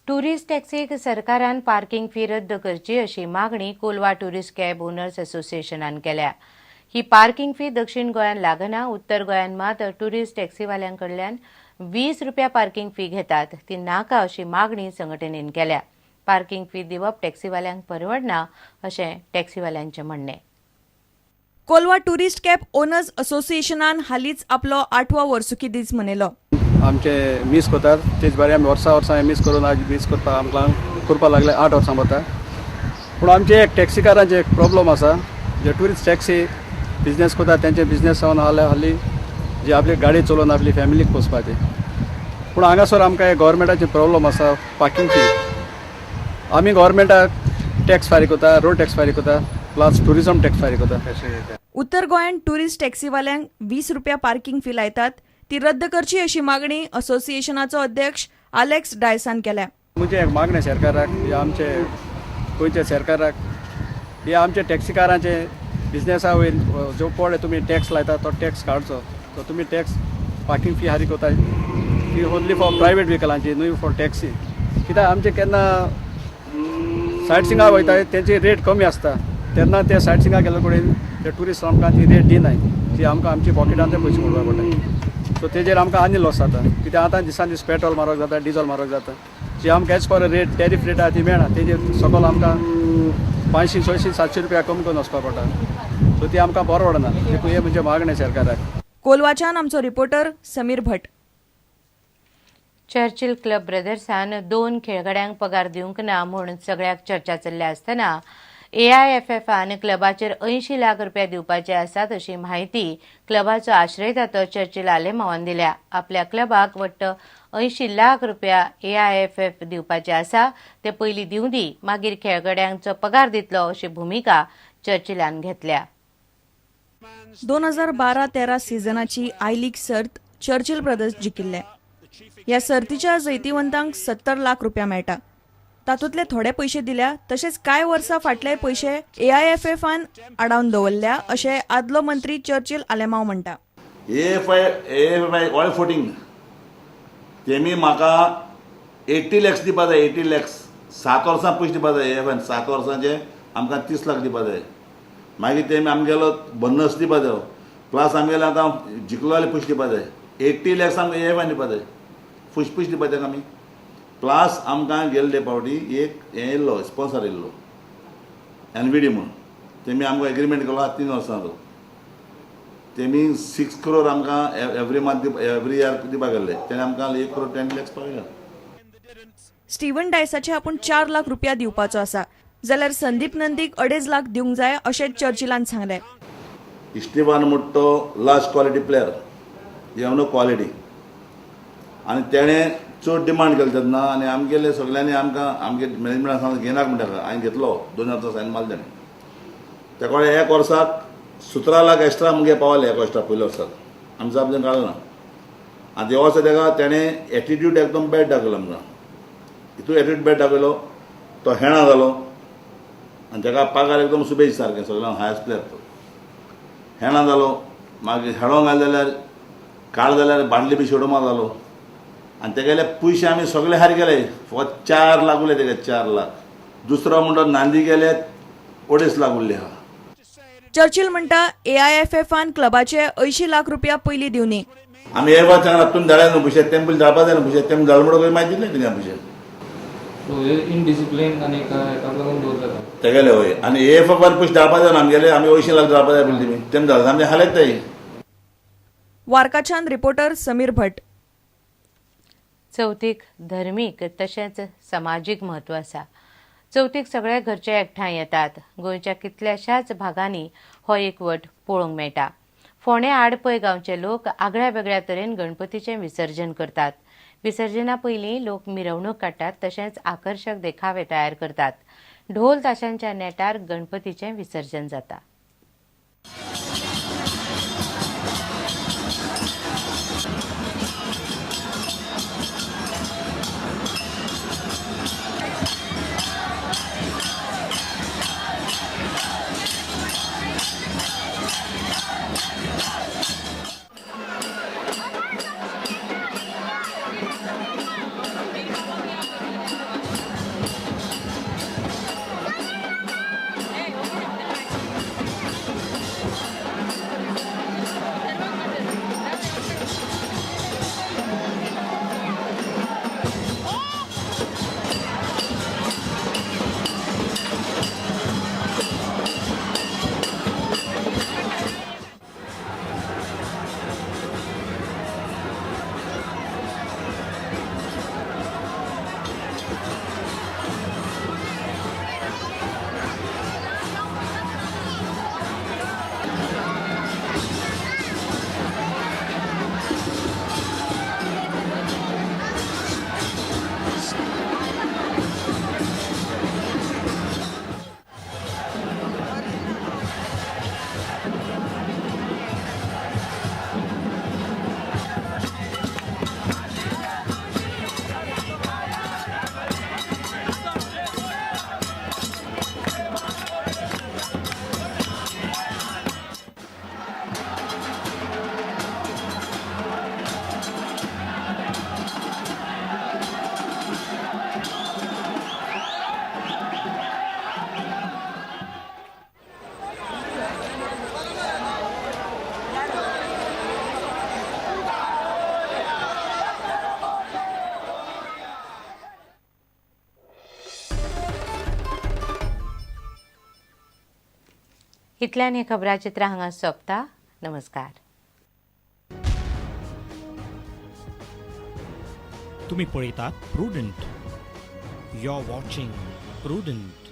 Tourist टॅक्सीक सरकारान parking fee रद्द करची अशी मागणी कोलवा टुरिस्ट कॅब ओनर्स असोसिएशनान केल्या. ही पार्किंग फी दक्षिण गोंयान लागना. उत्तर गोंयान मात टुरिस्ट टॅक्सीवाल्यांकडल्यान 20 रुपया पार्किंग फी घेतात ती नाका अशी मागणी संघटनेन केल्या. पार्किंग फी दिवप टॅक्सीवाल्यांक परवडना अशें टॅक्सीवाल्यांचें म्हणणें. कोलवा टुरिस्ट कॅब ओनर्स असोसिएशनान हालींच आपलो 8वो वर्सुकी दीस मनयलो. आमचे मीस करतात तेच बरें आमी वर्सां मीस करून आज मीस करपाक आमकां करपाक लागले 8 वर्सां जाता. पूण आमचे एक टॅक्सीकारांचे एक प्रॉब्लम आसा. जे ट्युरिस्ट टॅक्सी बिजनेस करतात तेंचे बिजनेस जावन हाली जी आपली गाडी चलोवन आपली फॅमिलीक पोसपाची. पूण हांगासर आमकां एक गव्हर्मेंटाची प्रॉब्लम आसा पार्किंग फी. आमी गव्हर्मेंटाक टॅक्स फारीक करता, रोड टॅक्स फारीक करता, प्लस टुरिजम टॅक्स फारीक करता. उत्तर गोंयान टुरिस्ट टॅक्सीवाल्यांक 20 रुपया पार्किंग फी लायतात ती रद्द करची अशी मागणी असोसिएशनाचो अध्यक्ष अलेक्स डायसान केल्या. म्हणजे एक मागणी सरकाराक या आमचे गोंयच्या सरकाराक या आमच्या टॅक्सीकारांचे बिजनेसा वयर जो पडे तुमी टॅक्स लायता तो टॅक्स काडचो. तो तुमी टॅक्स पार्किंग फी हारी कोता ती ओन्ली फॉर प्रायवेट व्हेकलांची न्हू फॉर टॅक्सी. कित्याक आमचे केन्ना सायट सिंगाक वयता तेंची रेट कमी आसता तेन्ना ते सायट सिंगाक गेले कडेन ते ट्युरिस्ट आमकां ती रेट दिनाय. ती आमकां आमची पॉकेटांतले पयशे मोडपाक पडटा. सो तेजेर आमकां आनी लॉस जाता. कित्याक आतां दिसान दीस पेट्रोल म्हारग जाता, डिझल म्हारग जाता. जी आमकां as per rate tariff rate आहा ती मेळना. तेजेर सकयल आमकां 500, 600, 700 रुपया कमी करून वचपाक पडटा. सो ती आमकां परवडना. देखून हे म्हणजे मागणी सरकाराक. कोलवाच्यान आमचो रिपोर्टर समीर भट. चर्चिल क्लब ब्रदर्सान 2 खेळगड्यांक पगार दिवंक ना म्हूण सगळ्याक चर्चा चल्ल्या आसतना AIFFन क्लबाचेर 80 लाख रुपया दिवपाचे आसात अशी माहिती क्लबाचो आश्रयदातो चर्चिल आलेमावान दिल्या. आपल्या क्लबाक वट्ट 80 लाख रुपया AIFF दिवपाचे आसा ते पयलीं दिवं दी मागीर खेळगड्यांचो पगार दितलो अशी भुमिका चर्चिलान घेतल्या. 2012-13 सिजनाची आय लीग सर्त चर्चिल ब्रदर्स जिखिल्ले. ह्या सर्तीच्या जैतिवंतांक 70 लाख रुपया मेळटा. तातूंतले थोडे पयशे दिल्या तशेंच कांय वर्सां फाटले पयशे AIFFन आडावन दवरल्या अशें आदलो मंत्री चर्चिल आलेमाव म्हणटा. AIFF ऑल फुटींग तेमी म्हाका 80 लॅक्स दिवपा जाय. 80 लॅक्स 7 वर्सां पयशे दिवपा जाय. AIFFन 7 वर्सांचे आमकां 30 लाख दिवपा जाय. मागीर तेमी आमगेलो बोनस दिवपा जाय. प्लस आमगेले आतां जिखलो जाल्यार पयशे दिवपा जाय. 80 लॅक्स आमकां AIFFन दिवपा जाय. पयशे दिवपा जाय आमी. प्लस आमकां गेल्ले फावटी एक हें येयल्लो स्पॉन्सर येयल्लो NVD म्हणून. तेमी आमकां एग्रीमेंट केलो 3 वर्सांचो. तेमी 6 करोड आमकां एवरी मंथ एवरी इयर दिवपाक गेल्ले. तेणे आमकां 1 करोड 10 लॅक्स पावयला. स्टीवन डायसाचे आपूण 4 लाख रुपया दिवपाचो आसा जाल्यार संदीप नंदीक 2.5 लाख दिवंक जाय अशें चर्चिलान सांगलें. इश्टिवान म्हणटा तो last quality player. You have no quality. आनी तेणें चड डिमांड केली तेन्ना आनी आमगेले सगळ्यांनी आमकां आमगे मॅनेजमेंटान सांगलें घेनाक म्हणटा. हांवें घेतलो 2 वर्सां सायन मारले ताणें. त्या कडेन 1 वर्साक 17 लाख एक्स्ट्रा आमगे पावले 1 वर्साक पयल्या वर्साक. आमी जाप काडना. आनी त्या वर्सा ताका तेणें एटिट्यूड एकदम बॅड दाखयलो आमकां. हितून एटिट्यूड बॅड दाखयलो तो हेणा जालो आनी ताका पगार एकदम सुबेज सारकें सगळ्यांक हायस्ट प्लेयर तो हेणा जालो. मागीर हेडोंक घाल जाल्यार काड जाल्यार बांडली बी शेडोमा जालो. आनी तेगेले पयशे आमी सगळे हार गेले. फकत 4 लाख उरले तेगे 4 लाख. दुसरो म्हणटा नांदी गेले 2.5 लाख उरले आहा. चर्चिल म्हणटा AIFFन क्लबाचे 80 लाख रुपया पयलीं दिवनी. आमी हे वर्स सांगला तुमी धाडा न्हू पयशे तेम पयलीं धाडपा जाय न्हू पयशे. तेम धाडमोड मागीर दिले तुगे पयशे. इनडिसिप्लिन आनी हाका लागून दवरता तेगेले वय. आनी AIFFन पयशे धाडपा जाय आमगेले आमी 80 लाख धाडपा जाय पयलीं तुमी. तेम धाडटा आमी हालयत ताई. वार्काच्यान रिपोर्टर समीर भट. चवथीक धर्मीक तशेंच समाजीक म्हत्व आसा. चवथीक सगळे घरचे एकठांय येतात. गोंयच्या कितल्याशाच भागांनी हो एकवट पळोवंक मेळटा. फोंडे आडपय गांवचे लोक आगळ्या वेगळ्या तरेन गणपतीचें विसर्जन करतात. विसर्जना पयलीं लोक मिरवणूक काडटात तशेंच आकर्शक देखावे तयार करतात. ढोल ताशांच्या नेटार गणपतीचें विसर्जन जाता. इतल्यान हे खबराचित्र हांगा सोंपता. नमस्कार. तुम्ही पळयतात Prudent. You are watching prudent.